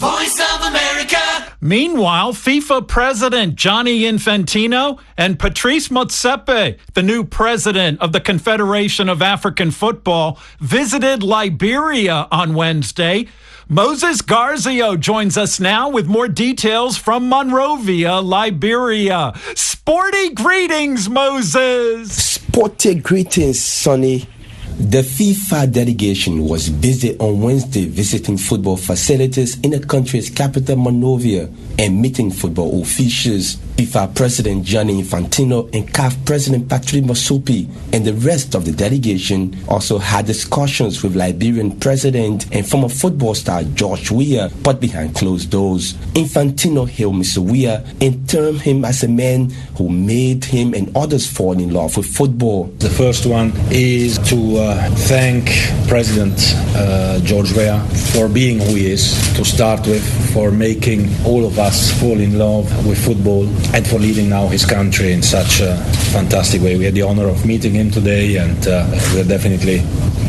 Voice of America. Meanwhile, FIFA President Gianni Infantino and Patrice Motsepe, the new president of the Confederation of African Football, visited Liberia on Wednesday. Moses Garzeawu joins us now with more details from Monrovia, Liberia. Sporty greetings, Moses. Sporty greetings, Sonny. The FIFA delegation was busy on Wednesday visiting football facilities in the country's capital, Monrovia, and meeting football officials. FIFA President Gianni Infantino and CAF President Patrice Motsepe and the rest of the delegation also had discussions with Liberian President and former football star George Weah, but behind closed doors. Infantino hailed Mr. Weah and termed him as a man who made him and others fall in love with football. The first one is to thank President George Weah for being who he is, to start with, for making all of us fall in love with football, and for leading now his country in such a fantastic way. We had the honor of meeting him today, and we're definitely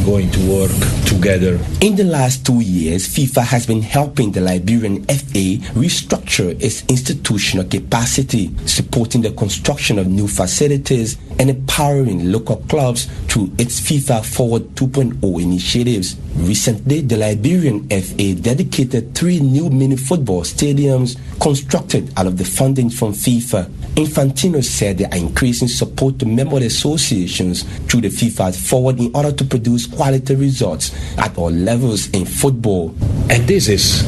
going to work together. In the last 2 years, FIFA has been helping the Liberian FA restructure its institutional capacity, supporting the construction of new facilities and empowering local clubs through its FIFA Forward 2.0 initiatives. Recently, the Liberian FA dedicated 3 new mini football stadiums constructed out of the funding from FIFA. Infantino said they are increasing support to member associations through the FIFA Forward in order to produce quality results at all levels in football. And this is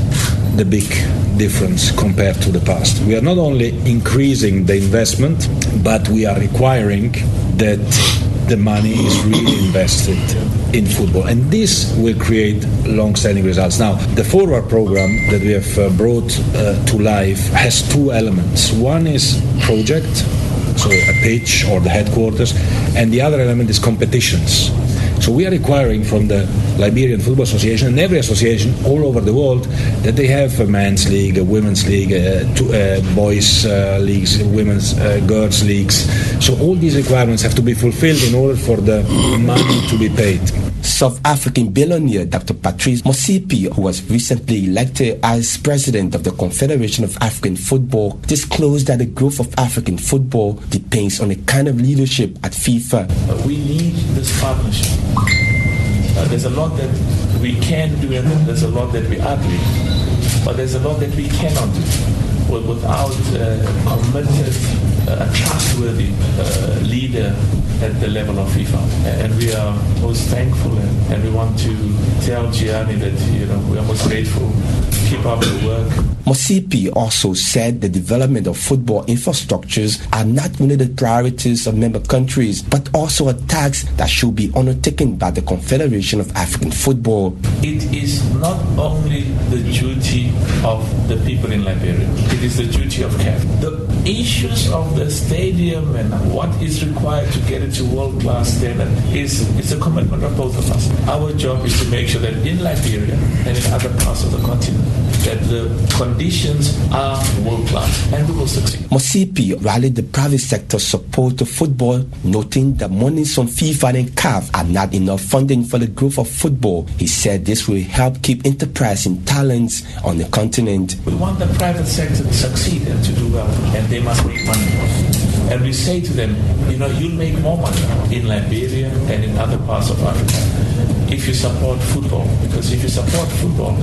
the big difference compared to the past. We are not only increasing the investment, but we are requiring that the money is really invested in football, and this will create long-standing results. Now, the Forward program that we have brought to life has 2 elements. One is project, so a pitch or the headquarters, and the other element is competitions. So we are requiring from the Liberian Football Association and every association all over the world that they have a men's league, a women's league, boys leagues, women's, girls leagues. So all these requirements have to be fulfilled in order for the money to be paid. South African billionaire Dr. Patrice Motsepe, who was recently elected as president of the Confederation of African Football, disclosed that the growth of African football depends on the kind of leadership at FIFA. We need this partnership. There's a lot that we can do and there's a lot that we are doing, but there's a lot that we cannot do without a committed, trustworthy leader at the level of FIFA. And we are most thankful, and we want to tell Gianni that we are most grateful. Keep up the work. Motsepe also said the development of football infrastructures are not only the priorities of member countries, but also a task that should be undertaken by the Confederation of African Football. It is not only the duty of the people in Liberia, it is the duty of CAF. The issues of the stadium and what is required to get it to world-class standard is a commitment of both of us. Our job is to make sure that in Liberia and in other parts of the continent that the conditions are world-class, and we will succeed. Motsepe rallied the private sector support to football, noting that monies from FIFA and CAF are not enough funding for the growth of football. He said this will help keep enterprising talents on the continent. We want the private sector to succeed and to do well, and they must make money. And we say to them, you'll make more money in Liberia and in other parts of Africa if you support football. Because if you support football,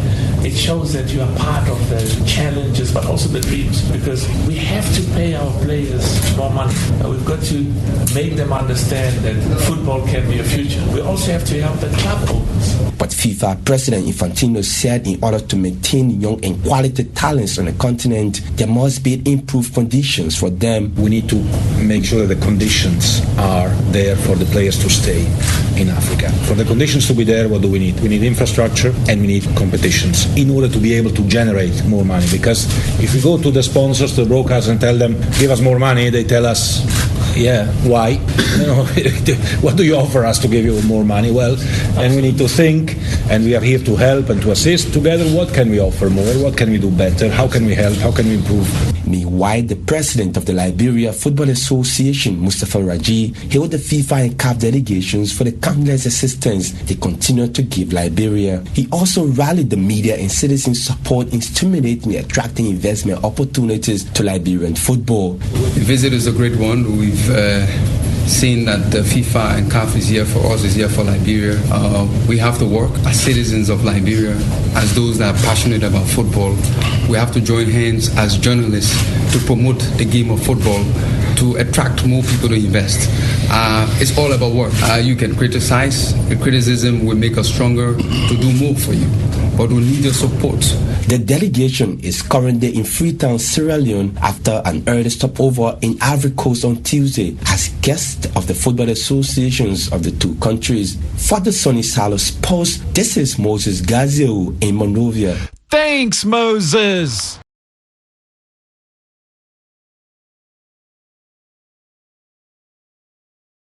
it shows that you are part of the challenges but also the dreams. Because we have to pay our players more money. We've got to make them understand that football can be a future. We also have to help the club owners. But FIFA President Infantino said in order to maintain young and quality talents on the continent, there must be improved conditions for them. We need to make sure that the conditions are there for the players to stay in Africa. For the conditions to be there, what do we need? We need infrastructure and we need competitions in order to be able to generate more money. Because if we go to the sponsors, to the brokers, and tell them, give us more money, they tell us, yeah, why? What do you offer us to give you more money? Well, and we need to think, and we are here to help and to assist together. What can we offer more? What can we do better? How can we help? How can we improve? Meanwhile, the president of the Liberia Football Association, Mustafa Raji, hailed the FIFA and CAF delegations for the countless assistance they continue to give Liberia. He also rallied the media and citizens' support in stimulating and attracting investment opportunities to Liberian football. The visit is a great one. We've seen that the FIFA and CAF is here for us, is here for Liberia. We have to work as citizens of Liberia, as those that are passionate about football. We have to join hands as journalists to promote the game of football, to attract more people to invest. It's all about work. You can criticize. The criticism will make us stronger to do more for you. But we need your support. The delegation is currently in Freetown, Sierra Leone, after an early stopover in Ivory Coast on Tuesday as guests of the football associations of the two countries. For the Sunny Salo Sports, this is Moses Garzeawu in Monrovia. Thanks, Moses.